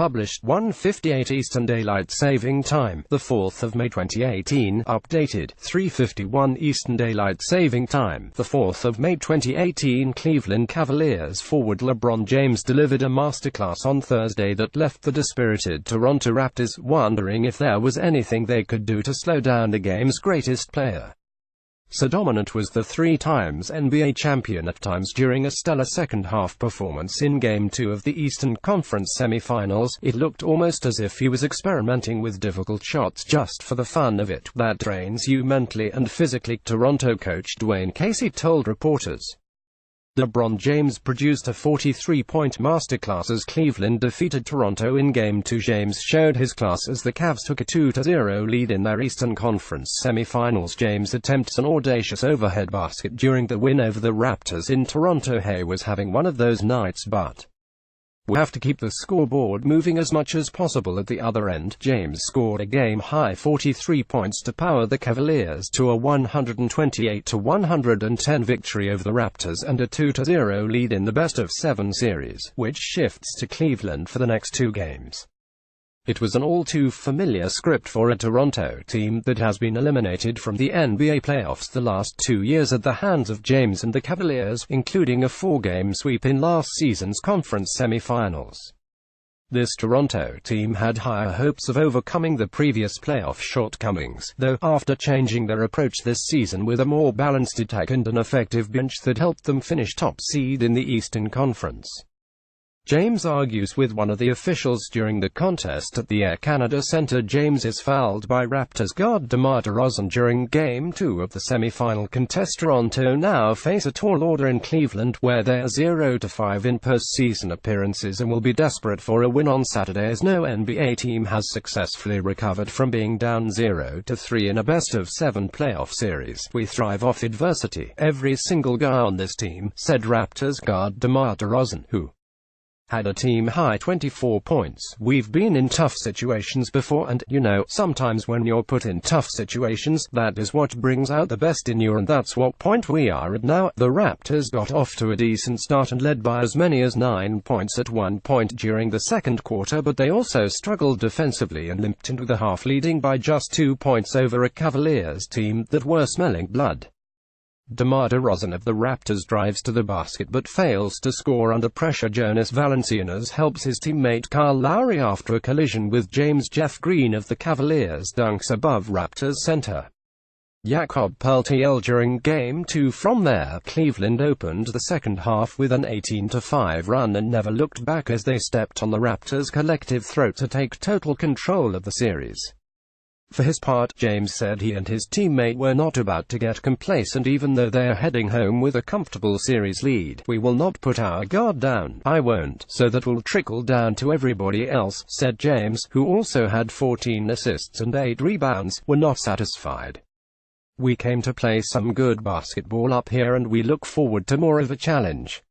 published 1:58 Eastern Daylight Saving Time, the 4th of May 2018, updated 3:51 Eastern Daylight Saving Time, the 4th of May 2018. Cleveland Cavaliers forward LeBron James delivered a masterclass on Thursday that left the dispirited Toronto Raptors wondering if there was anything they could do to slow down the game's greatest player. So dominant was the three-times NBA champion at times during a stellar second-half performance in Game 2 of the Eastern Conference semifinals, it looked almost as if he was experimenting with difficult shots just for the fun of it. That drains you mentally and physically, Toronto coach Dwayne Casey told reporters. LeBron James produced a 43-point masterclass as Cleveland defeated Toronto in Game 2. James showed his class as the Cavs took a 2-0 lead in their Eastern Conference semifinals. James attempts an audacious overhead basket during the win over the Raptors in Toronto. He was having one of those nights, but we have to keep the scoreboard moving as much as possible at the other end. James scored a game-high 43 points to power the Cavaliers to a 128-110 victory over the Raptors and a 2-0 lead in the best-of-7 series, which shifts to Cleveland for the next two games. It was an all-too-familiar script for a Toronto team that has been eliminated from the NBA playoffs the last 2 years at the hands of James and the Cavaliers, including a 4-game sweep in last season's conference semifinals. This Toronto team had higher hopes of overcoming the previous playoff shortcomings, though, after changing their approach this season with a more balanced attack and an effective bench that helped them finish top seed in the Eastern Conference. James argues with one of the officials during the contest at the Air Canada Centre. James is fouled by Raptors guard DeMar DeRozan during Game 2 of the semi-final contest. Toronto now face a tall order in Cleveland, where they are 0-5 in postseason appearances and will be desperate for a win on Saturday, as no NBA team has successfully recovered from being down 0-3 in a best-of-7 playoff series. "We thrive off adversity, every single guy on this team," said Raptors guard DeMar DeRozan, who had a team-high 24 points. "We've been in tough situations before and, sometimes when you're put in tough situations, that is what brings out the best in you, and that's what point we are at now." The Raptors got off to a decent start and led by as many as 9 points at one point during the second quarter, but they also struggled defensively and limped into the half leading by just 2 points over a Cavaliers team that were smelling blood. DeMar DeRozan of the Raptors drives to the basket but fails to score under pressure. Jonas Valanciunas helps his teammate Kyle Lowry after a collision with James. Jeff Green of the Cavaliers dunks above Raptors center Jakob Poeltl during Game 2. From there, Cleveland opened the second half with an 18-5 run and never looked back as they stepped on the Raptors' collective throat to take total control of the series. For his part, James said he and his teammate were not about to get complacent even though they are heading home with a comfortable series lead. "We will not put our guard down. I won't. So that will trickle down to everybody else," said James, who also had 14 assists and 8 rebounds. "We're not satisfied. We came to play some good basketball up here and we look forward to more of a challenge."